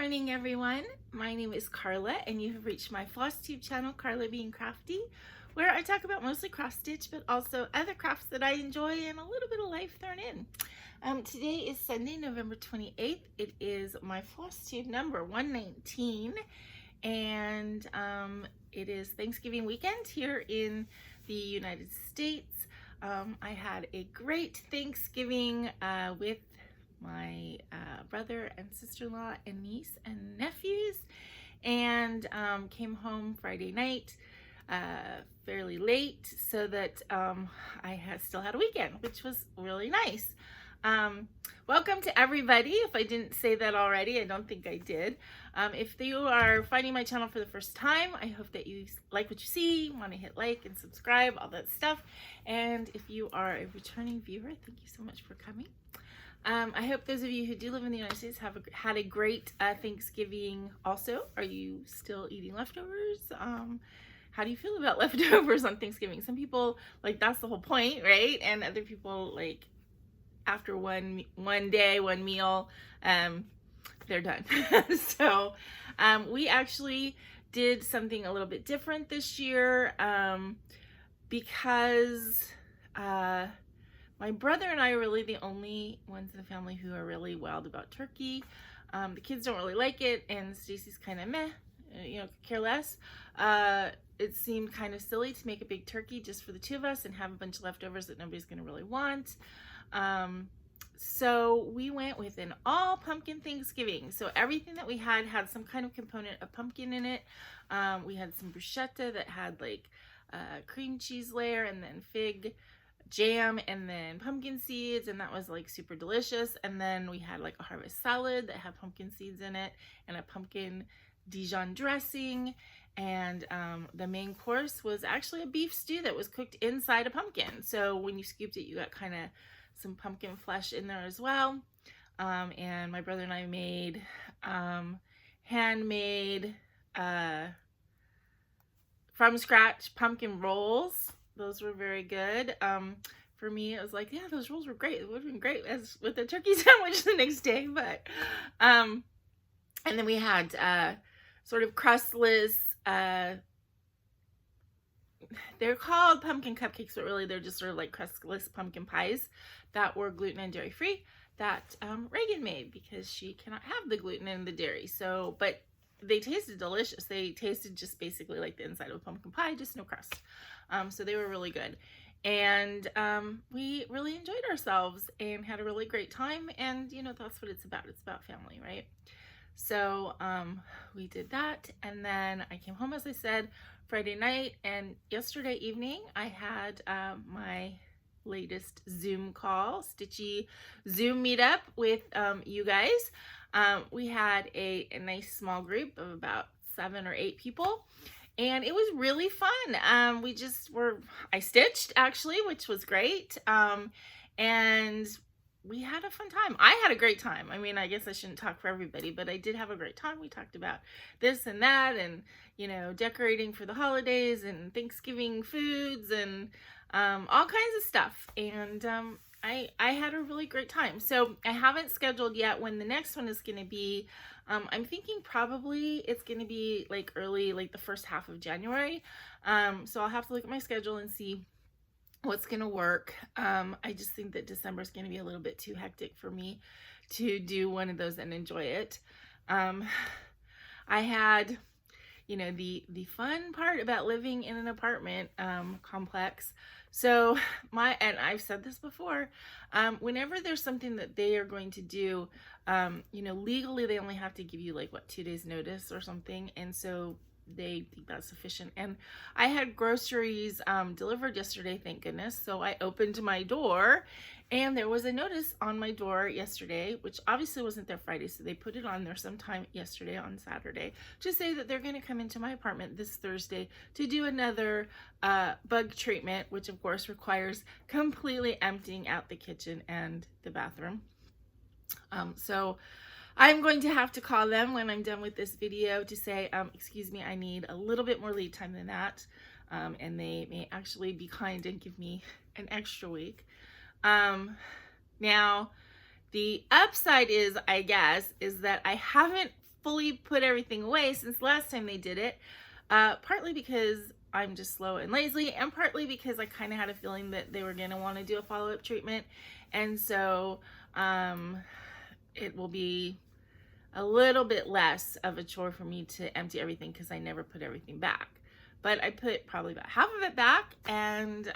morning, everyone. My name is Carla, and you have reached my FlossTube channel, Carla being Crafty, where I talk about mostly cross stitch, but also other crafts that I enjoy and a little bit of life thrown in. Today is Sunday, November 28th. It is my FlossTube number 119, and it is Thanksgiving weekend here in the United States. I had a great Thanksgiving with my brother and sister-in-law and niece and nephews, and came home Friday night fairly late so that I still had a weekend, which was really nice. Welcome to everybody. If I didn't say that already, I don't think I did. If you are finding my channel for the first time, I hope that you like what you see, want to hit like and subscribe, all that stuff. And if you are a returning viewer, thank you so much for coming. I hope those of you who do live in the United States have had a great Thanksgiving also. Are you still eating leftovers? How do you feel about leftovers on Thanksgiving? Some people, like, that's the whole point, right? And other people, like, after one day, one meal, they're done. So we actually did something a little bit different this year because my brother and I are really the only ones in the family who are really wild about turkey. The kids don't really like it, and Stacy's kind of meh, care less. It seemed kind of silly to make a big turkey just for the two of us and have a bunch of leftovers that nobody's going to really want. So we went with an all pumpkin Thanksgiving. So everything that we had some kind of component of pumpkin in it. We had some bruschetta that had like cream cheese layer and then fig jam and then pumpkin seeds, and that was like super delicious. And then we had like a harvest salad that had pumpkin seeds in it and a pumpkin Dijon dressing, and the main course was actually a beef stew that was cooked inside a pumpkin. So when you scooped it, you got kind of some pumpkin flesh in there as well. And my brother and I made handmade from scratch pumpkin rolls. Those were very good. For me, it was like, yeah, those rolls were great. It would have been great as with a turkey sandwich the next day. But and then we had sort of crustless, they're called pumpkin cupcakes, but really they're just sort of like crustless pumpkin pies that were gluten and dairy free that Reagan made because she cannot have the gluten and the dairy. So, but they tasted delicious. They tasted just basically like the inside of a pumpkin pie, just no crust. So they were really good. And we really enjoyed ourselves and had a really great time. And, that's what it's about. It's about family, right? So we did that. And then I came home, as I said, Friday night. And yesterday evening, I had my latest Zoom call, stitchy Zoom meetup with you guys. We had a nice small group of about 7 or 8 people, and it was really fun. I stitched actually, which was great. And we had a fun time. I had a great time. I mean, I guess I shouldn't talk for everybody, but I did have a great time. We talked about this and that, and, decorating for the holidays and Thanksgiving foods and all kinds of stuff. And I had a really great time. So I haven't scheduled yet when the next one is going to be. I'm thinking probably it's going to be like early, like the first half of January. So I'll have to look at my schedule and see what's going to work. I just think that December is going to be a little bit too hectic for me to do one of those and enjoy it. I had, the fun part about living in an apartment complex. So and I've said this before, whenever there's something that they are going to do, legally they only have to give you 2 days notice or something. And so they think that's sufficient. And I had groceries delivered yesterday, thank goodness. So I opened my door and there was a notice on my door yesterday, which obviously wasn't there Friday. So they put it on there sometime yesterday on Saturday to say that they're going to come into my apartment this Thursday to do another bug treatment, which of course requires completely emptying out the kitchen and the bathroom. So I'm going to have to call them when I'm done with this video to say, excuse me, I need a little bit more lead time than that. And they may actually be kind and give me an extra week. Now, the upside is, I guess, is that I haven't fully put everything away since last time they did it. Partly because I'm just slow and lazy, and partly because I kind of had a feeling that they were going to want to do a follow-up treatment. And so it will be a little bit less of a chore for me to empty everything because I never put everything back. But I put probably about half of it back, and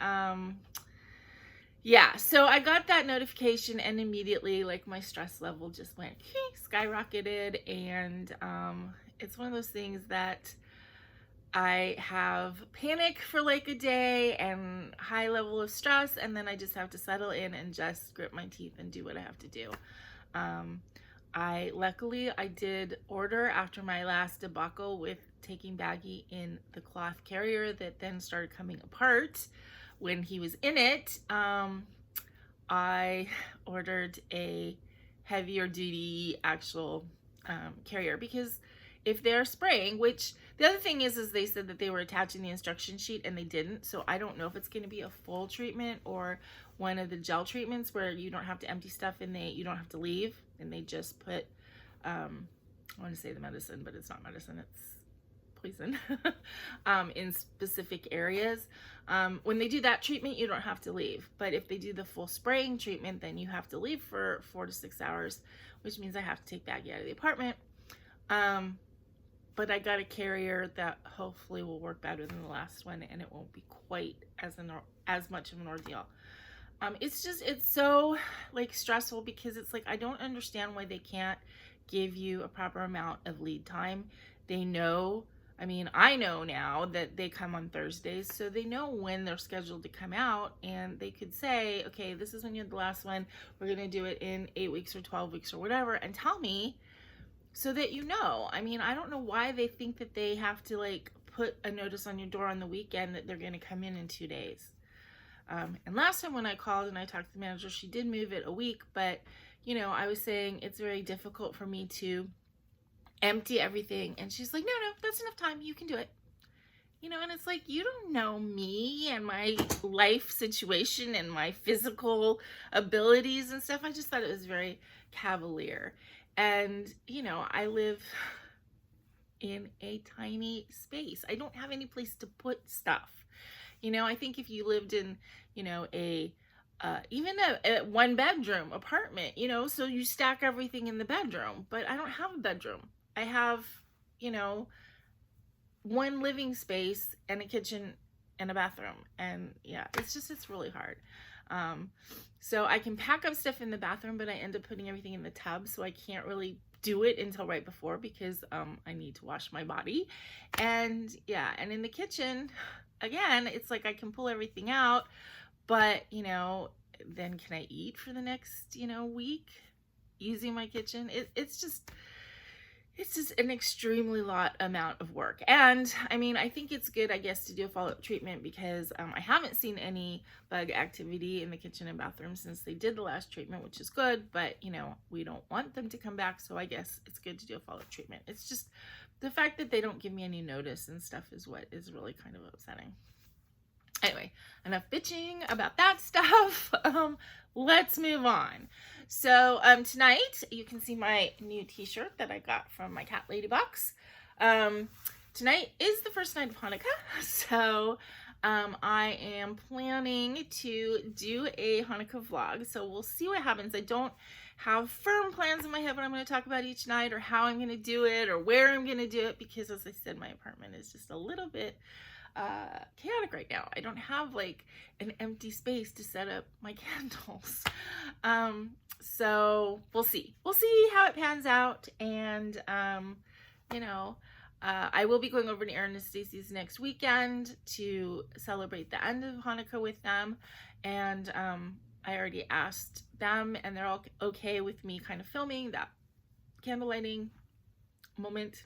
yeah, so I got that notification, and immediately, like, my stress level just went skyrocketed. And it's one of those things that I have panic for like a day and high level of stress, and then I just have to settle in and just grit my teeth and do what I have to do. Luckily I did order after my last debacle with taking Baggy in the cloth carrier that then started coming apart when he was in it. I ordered a heavier duty actual carrier, because if they're spraying, which the other thing is they said that they were attaching the instruction sheet and they didn't. So I don't know if it's going to be a full treatment or one of the gel treatments where you don't have to empty stuff and you don't have to leave, and they just put, I want to say the medicine, but it's not medicine, it's poison, in specific areas. When they do that treatment, you don't have to leave. But if they do the full spraying treatment, then you have to leave for 4 to 6 hours, which means I have to take Baggy out of the apartment. But I got a carrier that hopefully will work better than the last one, and it won't be quite as much of an ordeal. It's so like stressful, because it's like, I don't understand why they can't give you a proper amount of lead time. They know, I mean, I know now that they come on Thursdays, so they know when they're scheduled to come out, and they could say, okay, this is when you had the last one, we're going to do it in 8 weeks or 12 weeks or whatever, and tell me, so that you know. I mean, I don't know why they think that they have to like put a notice on your door on the weekend that they're going to come in 2 days. And last time when I called and I talked to the manager, she did move it a week, but you know, I was saying it's very difficult for me to empty everything, and she's like, no, that's enough time, you can do it. You know, and it's like, you don't know me and my life situation and my physical abilities and stuff. I just thought it was very cavalier. And, you know, I live in a tiny space. I don't have any place to put stuff. You know, I think if you lived in, you know, even a 1-bedroom apartment, you know, so you stack everything in the bedroom. But I don't have a bedroom. I have, you know, one living space and a kitchen and a bathroom. And yeah, it's really hard. So I can pack up stuff in the bathroom, but I end up putting everything in the tub, so I can't really do it until right before, because I need to wash my body. And yeah, and in the kitchen, again, it's like I can pull everything out, but you know, then can I eat for the next, you know, week using my kitchen? It's just an extremely lot amount of work. And I mean, I think it's good, I guess, to do a follow-up treatment, because I haven't seen any bug activity in the kitchen and bathroom since they did the last treatment, which is good. But you know, we don't want them to come back, so I guess it's good to do a follow-up treatment. It's just the fact that they don't give me any notice and stuff is what is really kind of upsetting. Anyway, enough bitching about that stuff. Let's move on. So tonight you can see my new t-shirt that I got from my cat lady box. Tonight is the first night of Hanukkah, so I am planning to do a Hanukkah vlog, so we'll see what happens. I don't have firm plans in my head what I'm going to talk about each night, or how I'm going to do it, or where I'm going to do it, because as I said, my apartment is just a little bit chaotic right now. I don't have like an empty space to set up my candles. So we'll see how it pans out. And you know, I will be going over to Aaron and Stacy's next weekend to celebrate the end of Hanukkah with them, and I already asked them, and they're all okay with me kind of filming that candle lighting moment.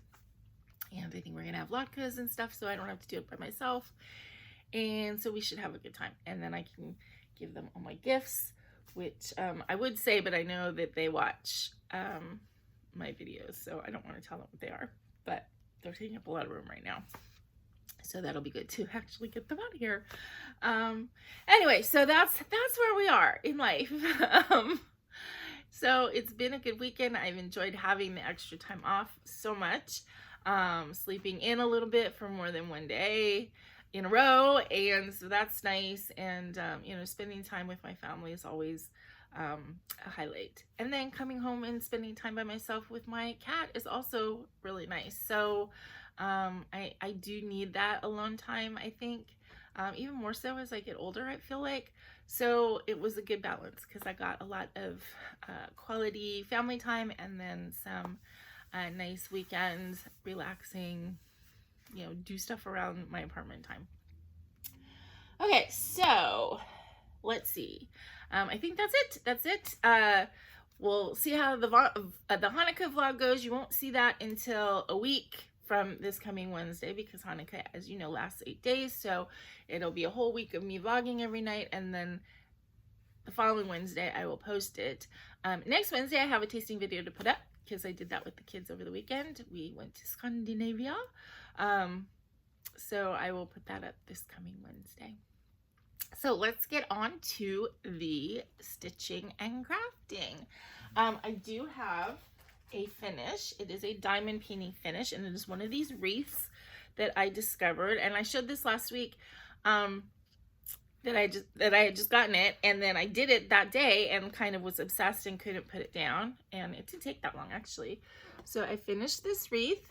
And I think we're going to have latkes and stuff, so I don't have to do it by myself. And so we should have a good time. And then I can give them all my gifts, which I would say, but I know that they watch my videos, so I don't want to tell them what they are. But they're taking up a lot of room right now. So that'll be good to actually get them out of here. Anyway, so that's where we are in life. So it's been a good weekend. I've enjoyed having the extra time off so much. Sleeping in a little bit for more than one day in a row, and so that's nice. And you know, spending time with my family is always a highlight. And then coming home and spending time by myself with my cat is also really nice. So I do need that alone time, I think, even more so as I get older, I feel like. So it was a good balance because I got a lot of quality family time and then some nice weekends, relaxing, you know, do stuff around my apartment time. Okay, so let's see. I think that's it. We'll see how the Hanukkah vlog goes. You won't see that until a week from this coming Wednesday because Hanukkah, as you know, lasts 8 days. So it'll be a whole week of me vlogging every night, and then the following Wednesday I will post it. Next Wednesday I have a tasting video to put up because I did that with the kids over the weekend. We went to Scandinavia. So I will put that up this coming Wednesday. So let's get on to the stitching and crafting. I do have a finish. It is a diamond painting finish, and it is one of these wreaths that I discovered, and I showed this last week, that I had just gotten it, and then I did it that day and kind of was obsessed and couldn't put it down, and it didn't take that long actually. So I finished this wreath,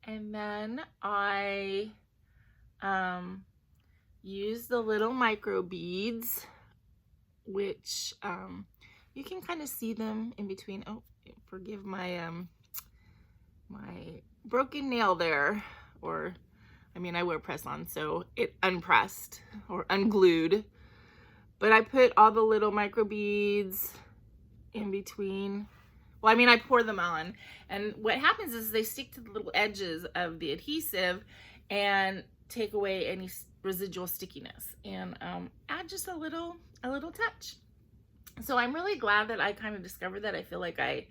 and then I used the little micro beads, which you can kind of see them in between. Oh, forgive my my broken nail there, or I mean, I wear press-on, so it unpressed or unglued. But I put all the little micro beads in between. Well, I mean, I pour them on, and what happens is they stick to the little edges of the adhesive and take away any residual stickiness and add just a little touch. So I'm really glad that I kind of discovered that. I feel like I,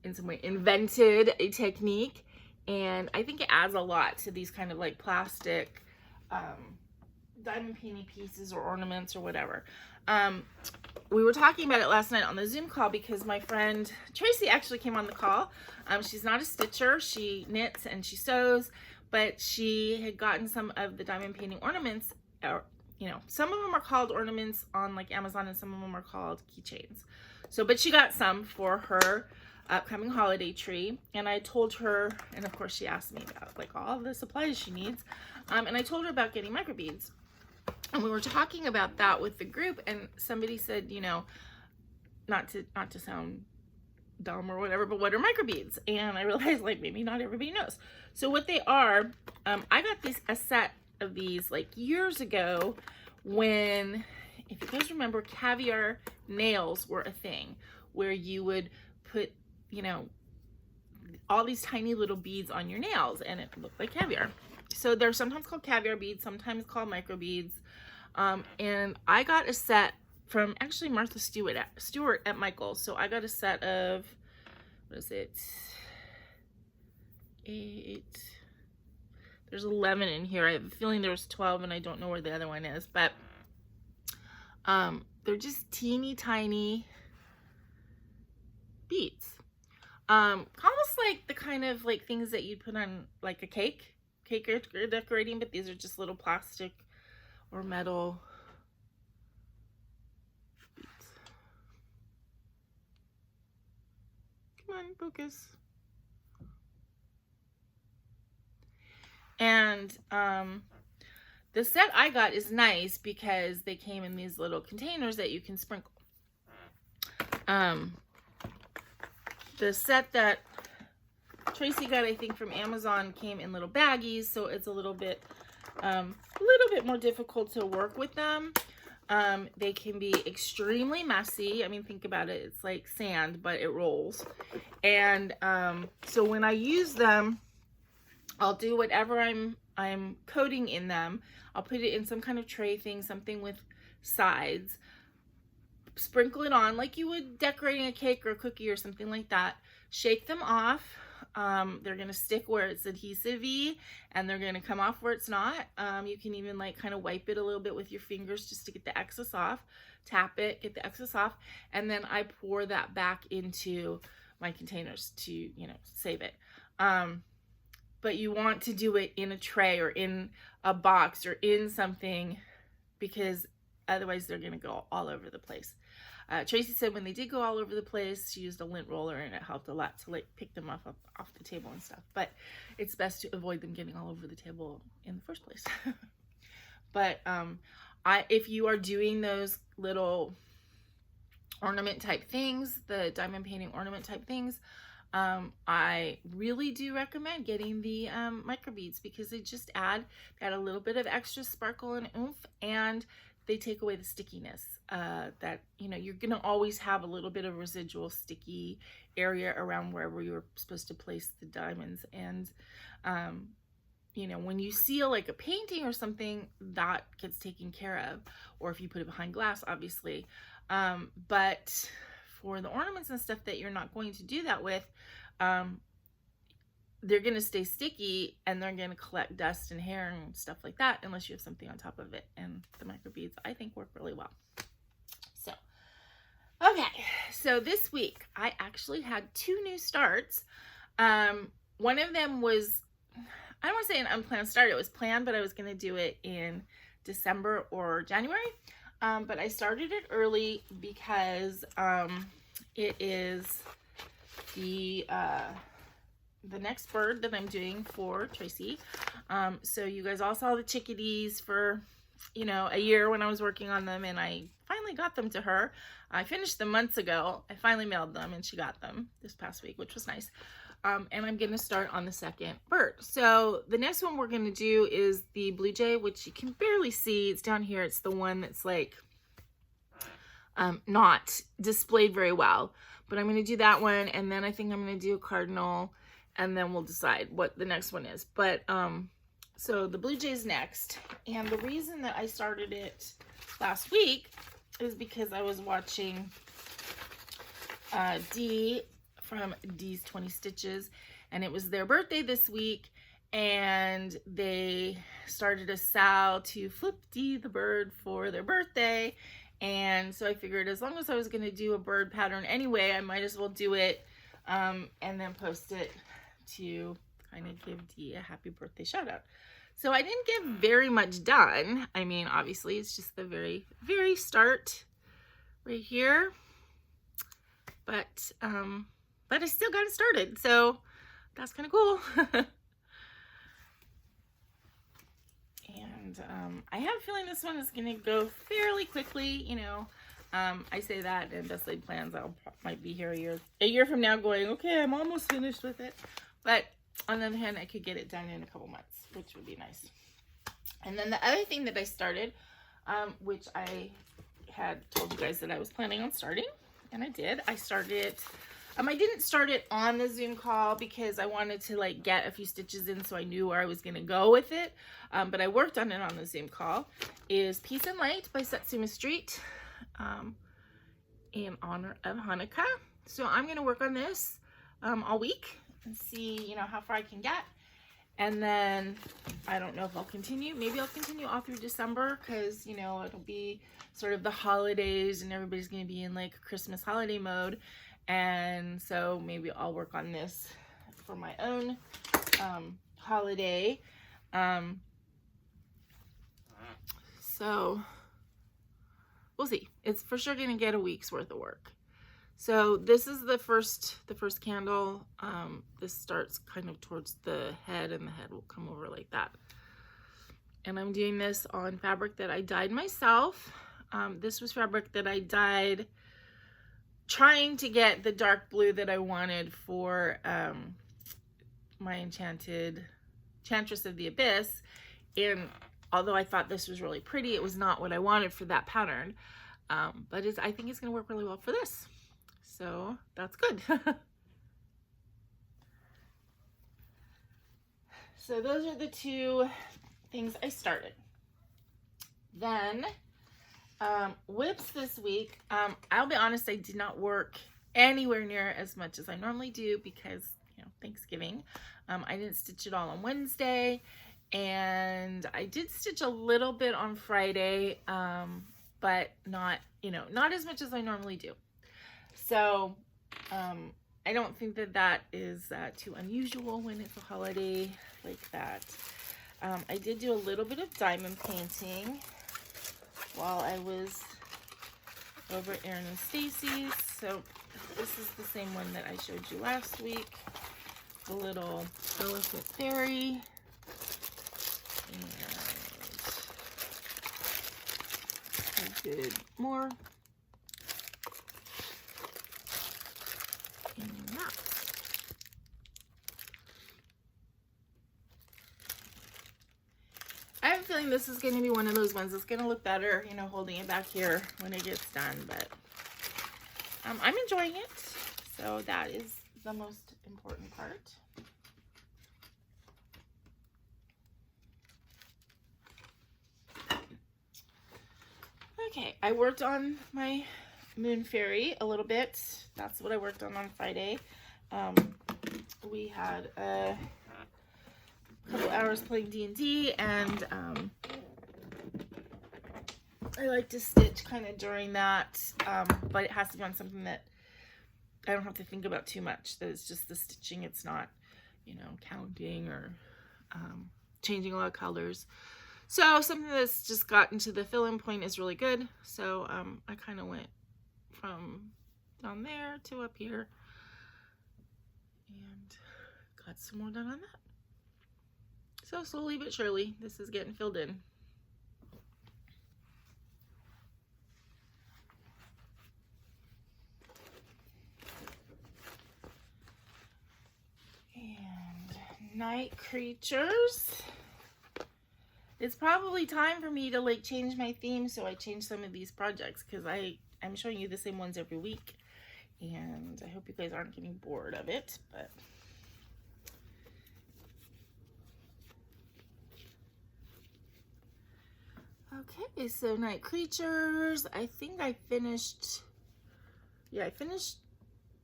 in some way, invented a technique, and I think it adds a lot to these kind of like plastic diamond painting pieces or ornaments or whatever. We were talking about it last night on the Zoom call because my friend Tracy actually came on the call. She's not a stitcher. She knits and she sews, but she had gotten some of the diamond painting ornaments, or, you know, some of them are called ornaments on like Amazon and some of them are called keychains. So, but she got some for her upcoming holiday tree, and I told her, and of course she asked me about like all the supplies she needs, and I told her about getting microbeads. And we were talking about that with the group, and somebody said, you know, not to sound dumb or whatever, but what are microbeads? And I realized like maybe not everybody knows. So what they are, I got a set of these like years ago when, if you guys remember, caviar nails were a thing where you would put, you know, all these tiny little beads on your nails and it looked like caviar. So they're sometimes called caviar beads, sometimes called micro beads. And I got a set from actually Martha Stewart at Michael's. So I got a set of, what is it? 8. There's 11 in here. I have a feeling there's 12 and I don't know where the other one is, but they're just teeny tiny beads. Almost like the kind of like things that you'd put on like a cake decorating, but these are just little plastic or metal beads. Come on, focus. And the set I got is nice because they came in these little containers that you can sprinkle. The set that Tracy got, I think, from Amazon came in little baggies, so it's a little bit more difficult to work with them. They can be extremely messy. I mean, think about it. It's like sand, but it rolls. And so when I use them, I'll do whatever I'm coating in them. I'll put it in some kind of tray thing, something with sides. Sprinkle it on like you would decorating a cake or a cookie or something like that. Shake them off. They're going to stick where it's adhesive-y, and they're going to come off where it's not. You can even like kind of wipe it a little bit with your fingers just to get the excess off. Tap it, get the excess off, and then I pour that back into my containers to, you know, save it. But you want to do it in a tray or in a box or in something, because otherwise they're going to go all over the place. Tracy said when they did go all over the place, she used a lint roller and it helped a lot to like pick them off the table and stuff. But it's best to avoid them getting all over the table in the first place. But if you are doing those little ornament type things, the diamond painting ornament type things, I really do recommend getting the micro beads, because they just add a little bit of extra sparkle and oomph, and they take away the stickiness that, you know, you're gonna always have a little bit of residual sticky area around wherever you were supposed to place the diamonds. And you know, when you seal like a painting or something, that gets taken care of, or if you put it behind glass, obviously. But for the ornaments and stuff that you're not going to do that with, they're going to stay sticky and they're going to collect dust and hair and stuff like that, unless you have something on top of it. And the micro beads, I think, work really well. So, okay. So this week I actually had 2 new starts. One of them was, I don't want to say an unplanned start. It was planned, but I was going to do it in December or January. But I started it early because it is the next bird that I'm doing for Tracy. So you guys all saw the chickadees for, you know, a year when I was working on them, and I finally got them to her. I finished them months ago. I finally mailed them and she got them this past week, which was nice. And I'm going to start on the second bird. So the next one we're going to do is the blue jay, which you can barely see. It's down here. It's the one that's like not displayed very well, but I'm going to do that one. And then I think I'm going to do a cardinal, and then we'll decide what the next one is. But so the blue jay's next. And the reason that I started it last week is because I was watching Dee from Dee's 20 Stitches, and it was their birthday this week, and they started a sale to flip Dee the bird for their birthday. And so I figured, as long as I was going to do a bird pattern anyway, I might as well do it and then post it to kind of give Dee a happy birthday shout out. So I didn't get very much done. I mean, obviously it's just the very, very start right here, but I still got it started, so that's kind of cool. And I have a feeling this one is going to go fairly quickly, you know. I say that, and Best Laid Plans, might be here a year from now going, okay, I'm almost finished with it. But on the other hand, I could get it done in a couple months, which would be nice. And then the other thing that I started, which I had told you guys that I was planning on starting, and I did. I started, I didn't start it on the Zoom call because I wanted to like get a few stitches in so I knew where I was going to go with it. But I worked on it on the Zoom call. Is Peace and Light by Satsuma Street in honor of Hanukkah. So I'm going to work on this all week and see, you know, how far I can get. And then I don't know if I'll continue. Maybe I'll continue all through December because, you know, it'll be sort of the holidays and everybody's going to be in like Christmas holiday mode. And so maybe I'll work on this for my own holiday. So we'll see. It's for sure going to get a week's worth of work. So this is the first candle. This starts kind of towards the head, and the head will come over like that. And I'm doing this on fabric that I dyed myself. This was fabric that I dyed trying to get the dark blue that I wanted for my Enchantress of the Abyss. And although I thought this was really pretty, it was not what I wanted for that pattern. But I think it's going to work really well for this. So that's good. So those are the two things I started. Then whips this week. I'll be honest, I did not work anywhere near as much as I normally do because, you Thanksgiving. I didn't stitch it all on Wednesday, and I did stitch a little bit on Friday, but not, not as much as I normally do. So I don't think that is too unusual when it's a holiday like that. I did do a little bit of diamond painting while I was over at Erin and Stacy's. So this is the same one that I showed you last week. The little elephant fairy. And I did more. And that. I have a feeling this is going to be one of those ones that's going to look better, holding it back here when it gets done, but I'm enjoying it, so that is the most important part. Okay, I worked on my moon fairy a little bit. That's what I worked on Friday. We had a couple hours playing D&D, and I like to stitch kind of during that, but it has to be on something that I don't have to think about too much. That it's just the stitching. It's not, counting or changing a lot of colors. So something that's just gotten to the fill-in point is really good. So I kind of went from down there to up here and got some more done on that. So slowly but surely, this is getting filled in. And night creatures. It's probably time for me to change my theme, so I changed some of these projects because I'm showing you the same ones every week, and I hope you guys aren't getting bored of it, but okay, so night creatures. I think I finished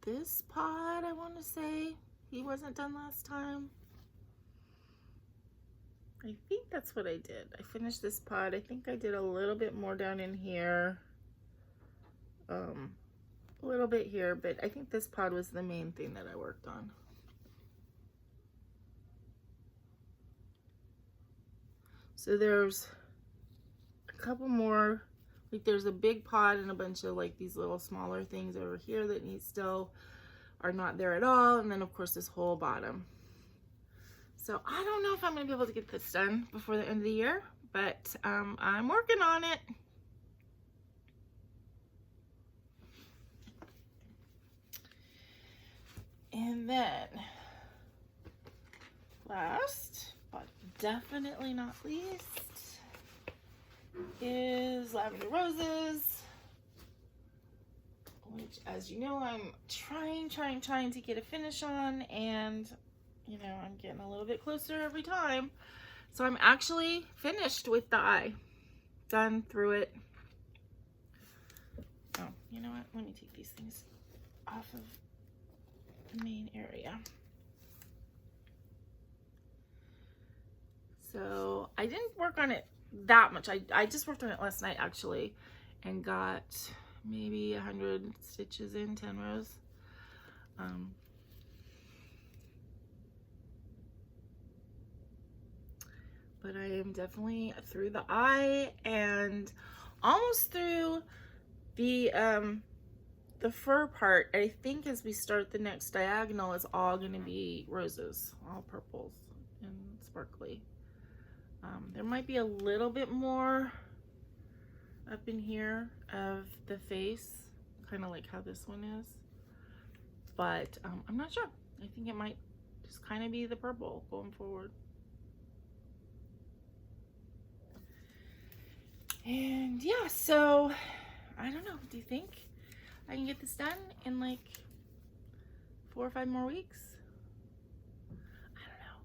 this pod, I want to say. He wasn't done last time. I think that's what I did. I finished this pod. I think I did a little bit more down in here. A little bit here, but I think this pod was the main thing that I worked on. So there's a couple more, there's a big pod and a bunch of these little smaller things over here that still are not there at all. And then of course this whole bottom. So I don't know if I'm going to be able to get this done before the end of the year, but I'm working on it. And then last, but definitely not least, is Lavender Roses, which, as you know, I'm trying to get a finish on, and I'm getting a little bit closer every time. So I'm actually finished with the eye. Done through it. Oh, you know what? Let me take these things off of the main area. So I didn't work on it that much. I just worked on it last night actually, and got maybe 100 stitches in 10 rows. But I am definitely through the eye and almost through the fur part. I think as we start the next diagonal, it's all going to be roses, all purples and sparkly. There might be a little bit more up in here of the face, kind of like how this one is, but I'm not sure. I think it might just kind of be the purple going forward. And yeah, so I don't know. Do you think I can get this done in 4 or 5 more weeks? I don't know.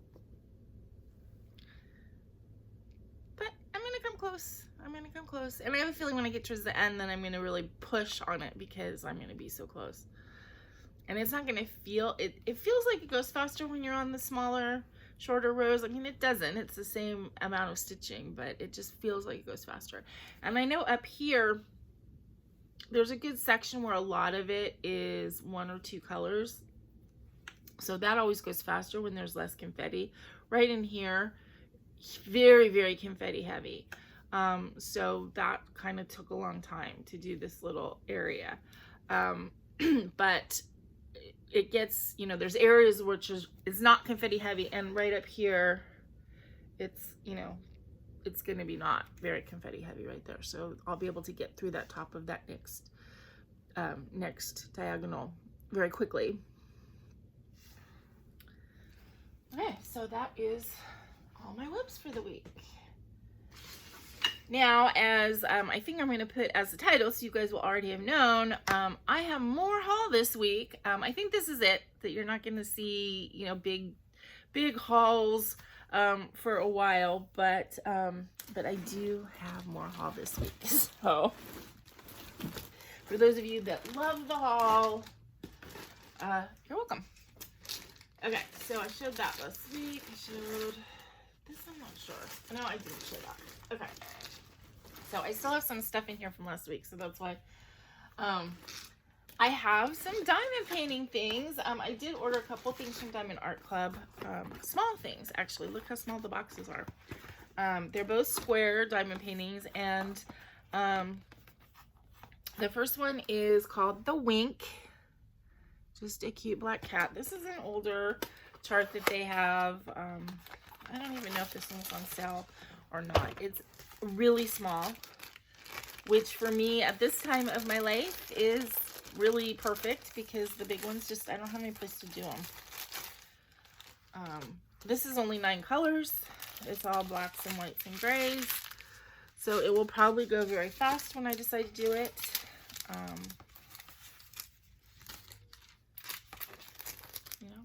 But I'm gonna come close. I'm gonna come close. And I have a feeling when I get towards the end, then I'm gonna really push on it because I'm gonna be so close. And it's not going to feel, it feels like it goes faster when you're on the smaller, shorter rows. I mean, it doesn't. It's the same amount of stitching, but it just feels like it goes faster. And I know up here, there's a good section where a lot of it is 1 or 2 colors. So that always goes faster when there's less confetti. Right in here, very, very confetti heavy. So that kind of took a long time to do this little area. But it gets, you know, there's areas which is not confetti heavy, and right up here, it's, you know, it's going to be not very confetti heavy right there. So I'll be able to get through that top of that next diagonal very quickly. Okay, so that is all my whips for the week. Now, as I think I'm going to put as the title, so you guys will already have known, I have more haul this week. I think this is it, that you're not going to see, you know, big hauls for a while, but I do have more haul this week. So for those of you that love the haul, you're welcome. Okay, so I showed that last week. I showed this, I'm not sure. No, I didn't show that. Okay. So I still have some stuff in here from last week, so that's why. I have some diamond painting things. I did order a couple things from Diamond Art Club. Small things, actually. Look how small the boxes are. They're both square diamond paintings, and the first one is called The Wink. Just a cute black cat. This is an older chart that they have. I don't even know if this one's on sale or not. It's really small, which for me at this time of my life is really perfect, because the big ones just, I don't have any place to do them. This is only 9 colors. It's all blacks and whites and grays, so it will probably go very fast when I decide to do it. You know,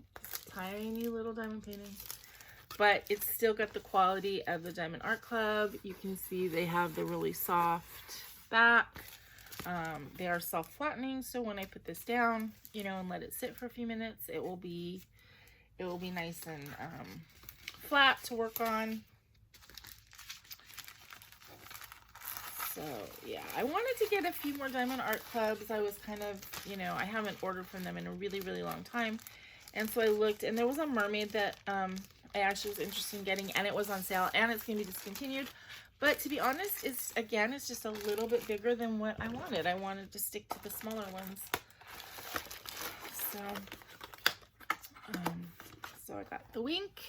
tiny little diamond painting, but it's still got the quality of the Diamond Art Club. You can see they have the really soft back. They are self-flattening, so when I put this down, you know, and let it sit for a few minutes, it will be nice and flat to work on. So yeah, I wanted to get a few more Diamond Art Clubs. I was kind of, you know, I haven't ordered from them in a really, really long time. And so I looked, and there was a mermaid that I actually was interested in getting, and it was on sale, and it's going to be discontinued. But to be honest, it's just a little bit bigger than what I wanted. I wanted to stick to the smaller ones. So I got the Wink.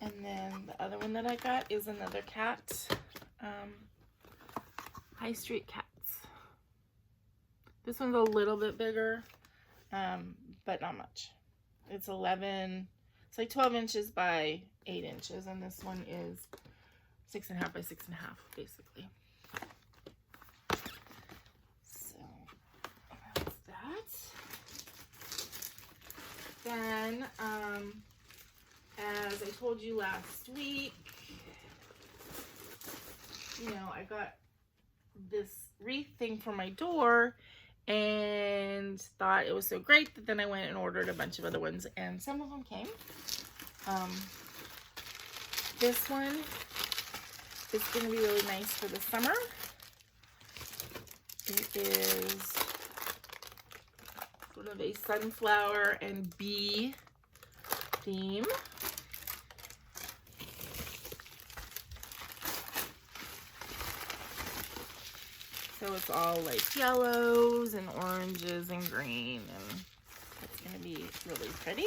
And then the other one that I got is another cat. High Street Cats. This one's a little bit bigger, but not much. It's 12 inches by 8 inches, and this one is 6.5 by 6.5, basically. So that's that. Then, as I told you last week, you know, I got this wreath thing for my door and thought it was so great that then I went and ordered a bunch of other ones, and some of them came. This one is going to be really nice for the summer. It is sort of a sunflower and bee theme. So it's all like yellows and oranges and green, and it's going to be really pretty.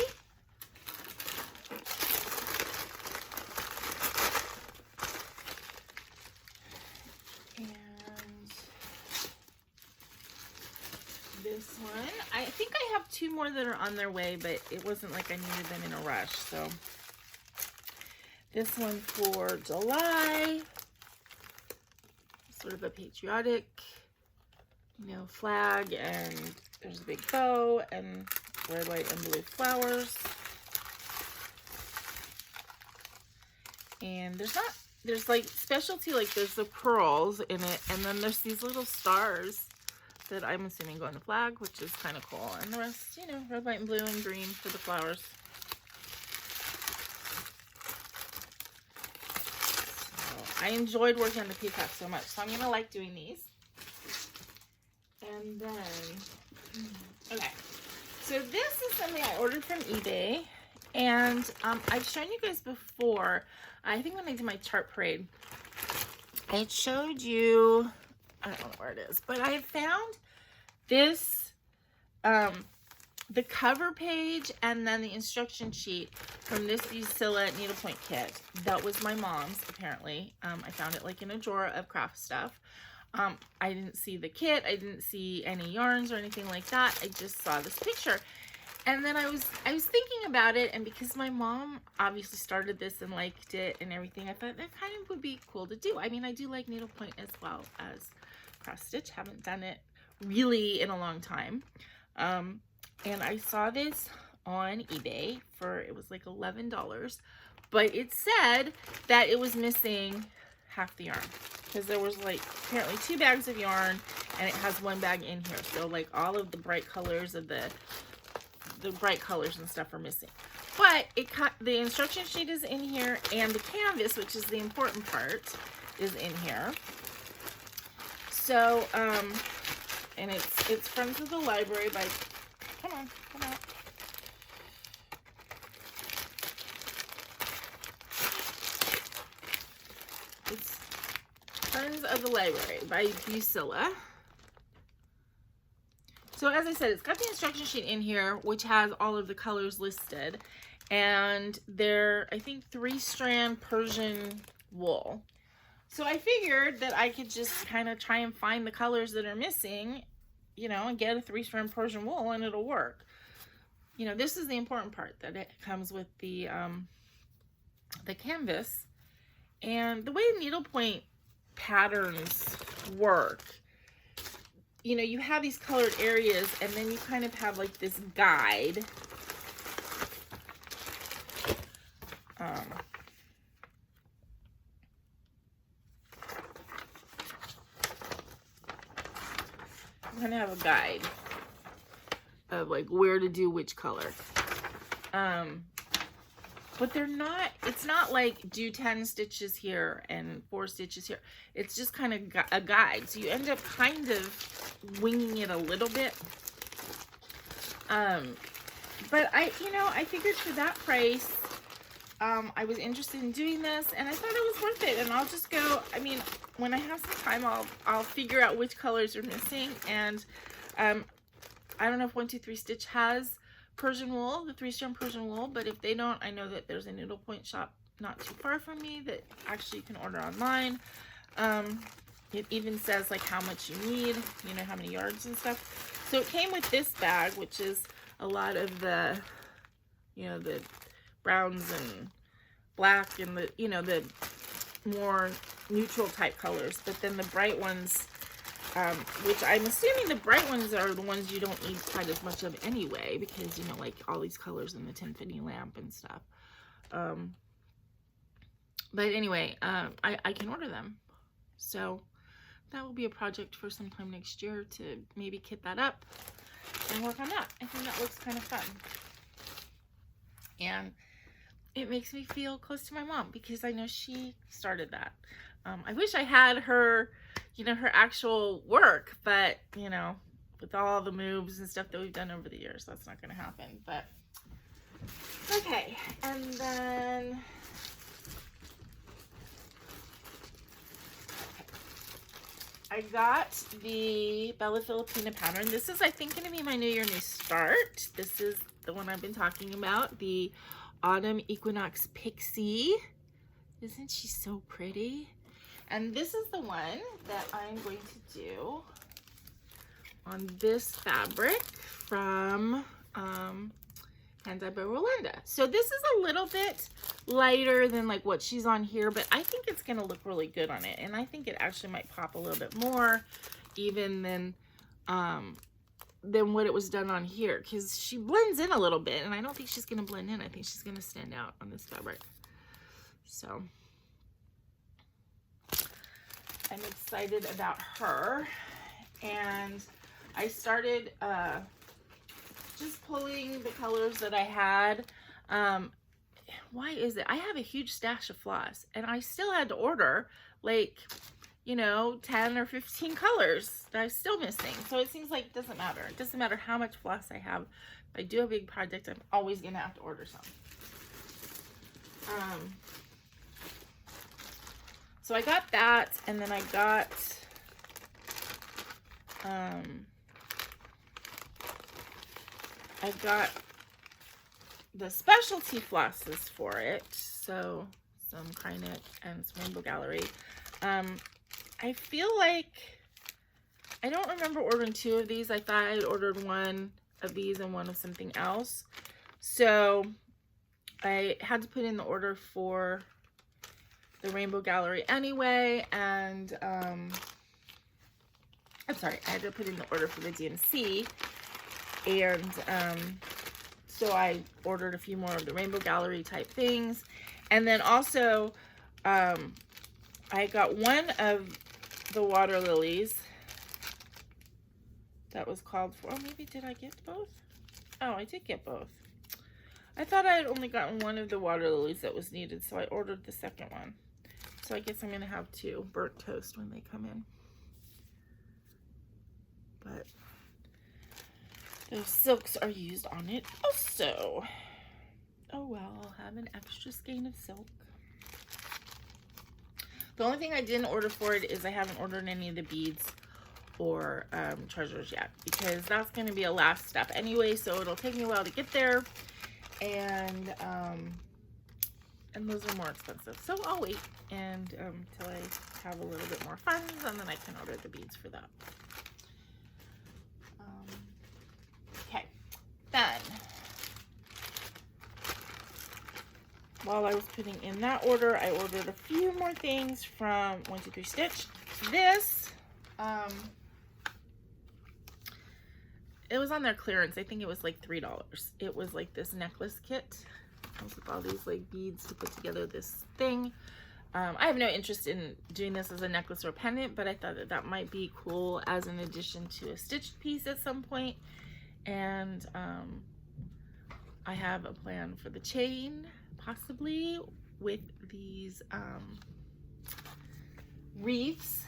And this one, I think I have 2 more that are on their way, but it wasn't like I needed them in a rush. So this one for July, sort of a patriotic, you know, flag, and there's a big bow and red, white, and blue flowers. And there's like specialty, like there's the pearls in it, and then there's these little stars that I'm assuming go in the flag, which is kind of cool. And the rest, you know, red, white, and blue, and green for the flowers. So I enjoyed working on the peacock so much, so I'm gonna like doing these. And then, okay, so this is something I ordered from eBay, and I've shown you guys before. I think when I did my chart parade, I showed you, I don't know where it is, but I found this, the cover page and then the instruction sheet from this BeStitchMe needlepoint kit. That was my mom's, apparently. I found it like in a drawer of craft stuff. I didn't see the kit. I didn't see any yarns or anything like that. I just saw this picture. And then I was thinking about it, and because my mom obviously started this and liked it and everything, I thought that kind of would be cool to do. I mean, I do like needlepoint as well as cross stitch. Haven't done it really in a long time. And I saw this on eBay for, it was like $11, but it said that it was missing half the yarn, because there was like apparently 2 bags of yarn, and it has 1 bag in here. So like all of the bright colors of the bright colors and stuff are missing. But the instruction sheet is in here, and the canvas, which is the important part, is in here. So, and it's Friends of the Library by, come on. It's Friends of the Library by BeStitchMe. So as I said, it's got the instruction sheet in here, which has all of the colors listed. And they're, I think, 3-strand Persian wool. So I figured that I could just kind of try and find the colors that are missing, you know, and get a 3-strand Persian wool, and it'll work. You know, this is the important part, that it comes with the canvas. And the way needlepoint patterns work, you know, you have these colored areas, and then you kind of have like this guide. I'm gonna have a guide of like where to do which color. But they're not, it's not like do 10 stitches here and 4 stitches here. It's just kind of a guide. So you end up kind of winging it a little bit. But I figured for that price, I was interested in doing this, and I thought it was worth it. And I'll just go, I mean, when I have some time, I'll figure out which colors are missing. And I don't know if 123 Stitch has Persian wool, the 3-strand Persian wool, but if they don't, I know that there's a needlepoint shop not too far from me that actually you can order online. It even says like how much you need, you know, how many yards and stuff. So it came with this bag, which is a lot of the, you know, the browns and black and the, you know, the more neutral type colors, but then the bright ones, which I'm assuming the bright ones are the ones you don't need quite as much of anyway, because, you know, like all these colors in the 1050 lamp and stuff. But anyway, I can order them. So that will be a project for sometime next year to maybe kit that up and work on that. I think that looks kind of fun. And it makes me feel close to my mom, because I know she started that. I wish I had her, you know, her actual work, but, you know, with all the moves and stuff that we've done over the years, that's not going to happen. But, okay, and then, I got the Bella Filipina pattern. This is, I think, going to be my New Year, New Start. This is the one I've been talking about, the Autumn Equinox Pixie. Isn't she so pretty? And this is the one that I'm going to do on this fabric from Hand-Dyed by Rolanda. So this is a little bit lighter than like what she's on here, but I think it's going to look really good on it. And I think it actually might pop a little bit more even than what it was done on here, because she blends in a little bit, and I don't think she's going to blend in. I think she's going to stand out on this fabric. So I'm excited about her. And I started just pulling the colors that I had. Why is it? I have a huge stash of floss, and I still had to order like, you know, 10 or 15 colors that I'm still missing. So it seems like it doesn't matter. It doesn't matter how much floss I have. If I do a big project, I'm always gonna have to order some. So I got that, and then I got the specialty flosses for it. So some Krynet and some Rainbow Gallery. I feel like I don't remember ordering 2 of these. I thought I'd ordered 1 of these and 1 of something else. So I had to put in the order for the Rainbow Gallery anyway, and I'm sorry, I had to put in the order for the DMC, and so I ordered a few more of the Rainbow Gallery type things, and then also I got 1 of the water lilies that was called for. Oh, maybe did I get both? Oh, I did get both. I thought I had only gotten 1 of the water lilies that was needed, so I ordered the second one. So I guess I'm going to have 2 burnt toast when they come in. But those silks are used on it also. Oh well, I'll have an extra skein of silk. The only thing I didn't order for it is I haven't ordered any of the beads or treasures yet, because that's going to be a last step anyway, so it'll take me a while to get there, and those are more expensive, so I'll wait and until I have a little bit more funds, and then I can order the beads for that. Okay, then while I was putting in that order, I ordered a few more things from 123 Stitch. This it was on their clearance. I think it was like $3. It was like this necklace kit. Comes with all these like beads to put together this thing. I have no interest in doing this as a necklace or a pendant, but I thought that that might be cool as an addition to a stitched piece at some point. And I have a plan for the chain, possibly with these wreaths.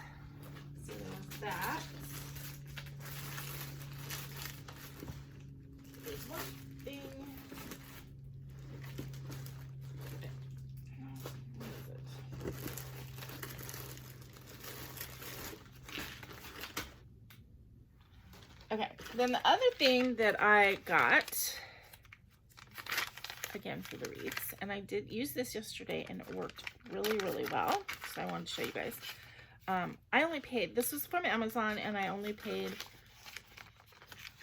So there's that. There's one thing. Okay, then the other thing that I got, again for the wreaths, and I did use this yesterday and it worked really, really well, so I wanted to show you guys. I only paid, this was from Amazon, and I only paid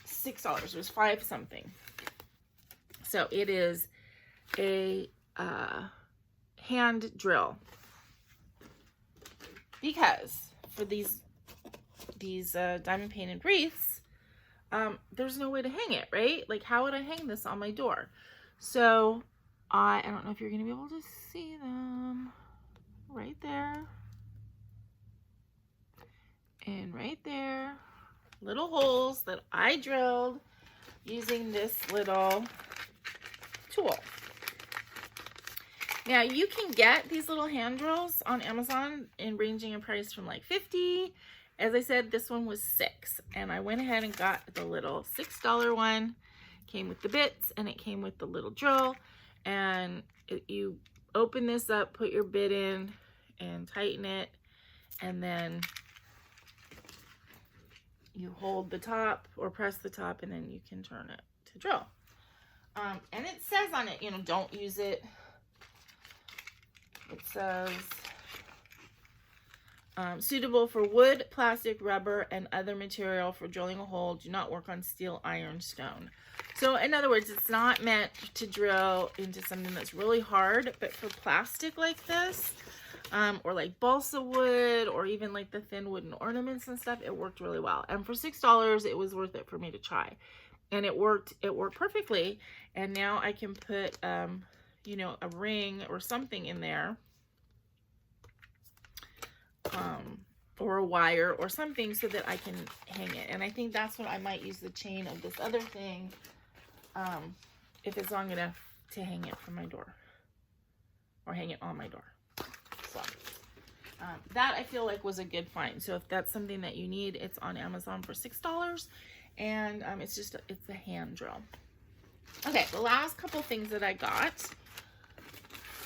$6. It was 5 something. So it is a hand drill, because for these diamond painted wreaths, there's no way to hang it, right? Like, how would I hang this on my door? So I don't know if you're gonna be able to see them. Right there and right there, little holes that I drilled using this little tool. Now you can get these little hand drills on Amazon in ranging in price from like $50. As I said, this one was $6, and I went ahead and got the little $6 one. Came with the bits, and it came with the little drill, and you open this up, put your bit in and tighten it, and then you hold the top or press the top, and then you can turn it to drill. And it says on it, you know, don't use it. It says suitable for wood, plastic, rubber, and other material for drilling a hole. Do not work on steel, iron, stone. So in other words, it's not meant to drill into something that's really hard, but for plastic like this, or like balsa wood, or even like the thin wooden ornaments and stuff, it worked really well. And for $6, it was worth it for me to try. And it worked perfectly. And now I can put, you know, a ring or something in there. or a wire or something so that I can hang it. And I think that's what I might use the chain of this other thing, if it's long enough to hang it from my door or hang it on my door. So that I feel like was a good find. So if that's something that you need, it's on Amazon for $6, and it's a hand drill. Okay, the last couple things that I got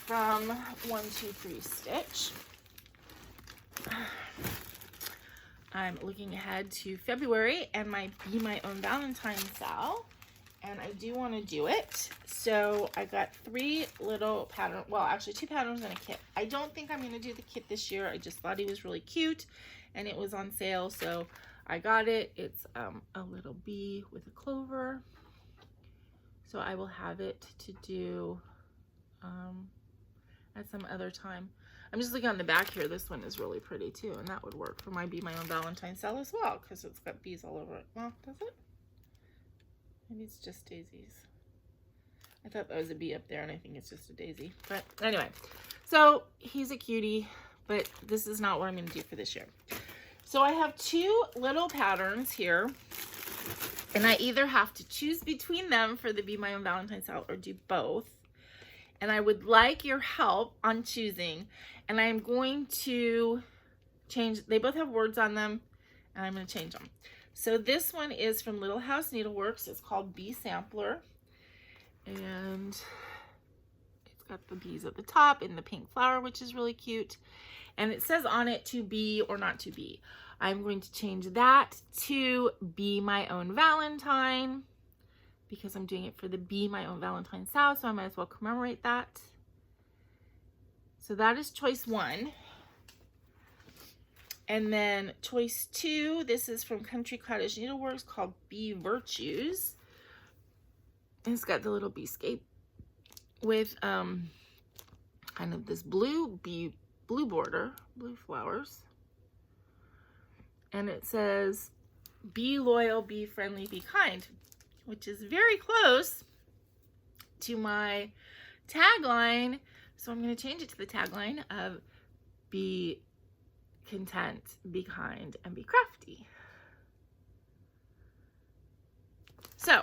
from 123 Stitch. I'm looking ahead to February and my Be My Own Valentine sale, and I do want to do it. So I got 3 little patterns, well actually 2 patterns and a kit. I don't think I'm going to do the kit this year. I just thought he was really cute and it was on sale, so I got it. It's a little bee with a clover, so I will have it to do at some other time. I'm just looking on the back here. This one is really pretty too, and that would work for my Be My Own Valentine sale as well, because it's got bees all over it. Well, does it? Maybe it's just daisies. I thought that was a bee up there, and I think it's just a daisy. But anyway, so he's a cutie, but this is not what I'm going to do for this year. So I have 2 little patterns here, and I either have to choose between them for the Be My Own Valentine sale or do both. And I would like your help on choosing. And I'm going to change, they both have words on them, and I'm going to change them. So this one is from Little House Needleworks. It's called Bee Sampler. And it's got the bees at the top and the pink flower, which is really cute. And it says on it to be or not to be. I'm going to change that to Be My Own Valentine, because I'm doing it for the Be My Own Valentine sale, so I might as well commemorate that. So that is choice 1. And then choice 2, this is from Country Cottage Needleworks, called Bee Virtues. It's got the little bee scape with kind of this blue border, blue flowers. And it says, be loyal, be friendly, be kind, which is very close to my tagline. So I'm going to change it to the tagline of be content, be kind, and be crafty. So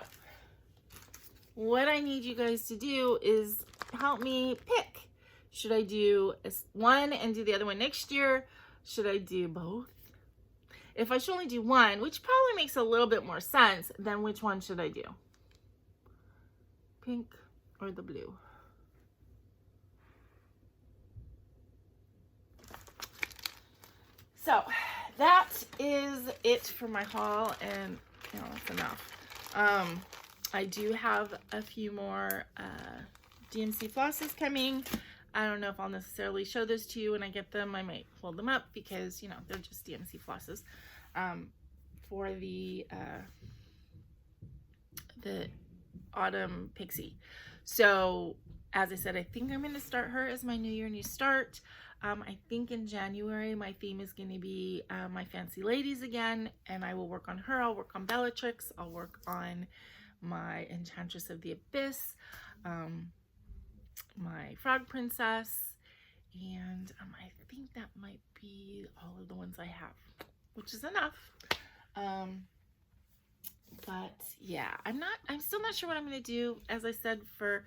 what I need you guys to do is help me pick. Should I do one and do the other one next year? Should I do both? If I should only do one, which probably makes a little bit more sense, then which one should I do? Pink or the blue? So that is it for my haul, and you know, that's enough. I do have a few more DMC flosses coming. I don't know if I'll necessarily show those to you when I get them. I might hold them up because, you know, they're just DMC flosses for the Autumn Pixie. So, as I said, I think I'm going to start her as my New Year, New Start. I think in January, my theme is going to be my Fancy Ladies again, and I will work on her. I'll work on Bellatrix. I'll work on my Enchantress of the Abyss, my Frog Princess, and I think that might be all of the ones I have, which is enough. But yeah, I'm still not sure what I'm going to do, as I said, for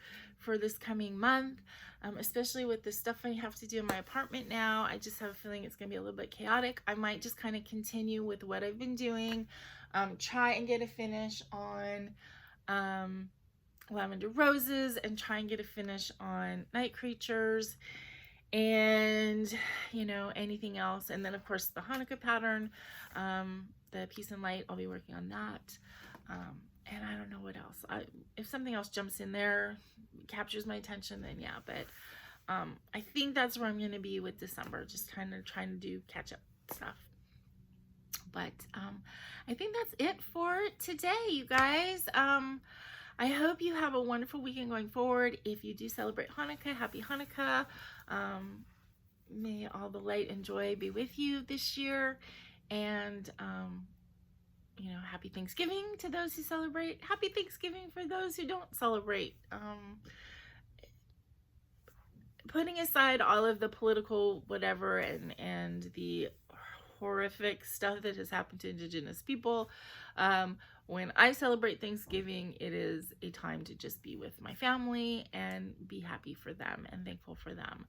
this coming month, especially with the stuff I have to do in my apartment now. I just have a feeling it's going to be a little bit chaotic. I might just kind of continue with what I've been doing, try and get a finish on Lavender Roses, and try and get a finish on Night Creatures, and you know, anything else. And then of course the Hanukkah pattern, the Peace and Light, I'll be working on that. And I don't know what else. If something else jumps in there, captures my attention, then yeah. But I think that's where I'm going to be with December, just kind of trying to do catch up stuff. But I think that's it for today, you guys. I hope you have a wonderful weekend going forward. If you do celebrate Hanukkah, happy Hanukkah. May all the light and joy be with you this year. And you know, happy Thanksgiving to those who celebrate. Happy Thanksgiving for those who don't celebrate. Putting aside all of the political whatever and the horrific stuff that has happened to Indigenous people. When I celebrate Thanksgiving, it is a time to just be with my family and be happy for them and thankful for them.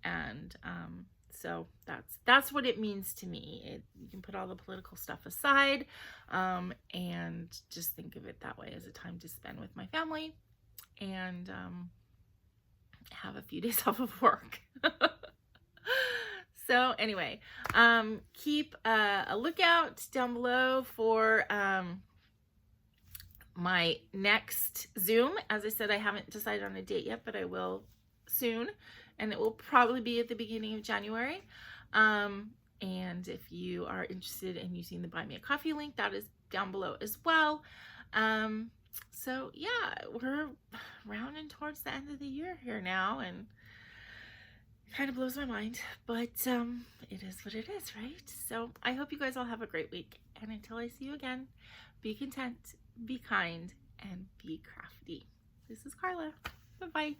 And so that's what it means to me. You can put all the political stuff aside and just think of it that way, as a time to spend with my family and have a few days off of work. So anyway, keep a lookout down below for my next Zoom. As I said, I haven't decided on a date yet, but I will soon, and it will probably be at the beginning of January. And if you are interested in using the Buy Me a Coffee link, that is down below as well. So yeah, we're rounding towards the end of the year here now, and it kind of blows my mind, but it is what it is, right? So I hope you guys all have a great week, and until I see you again, be content, be kind, and be crafty. This is Carla. Bye-bye.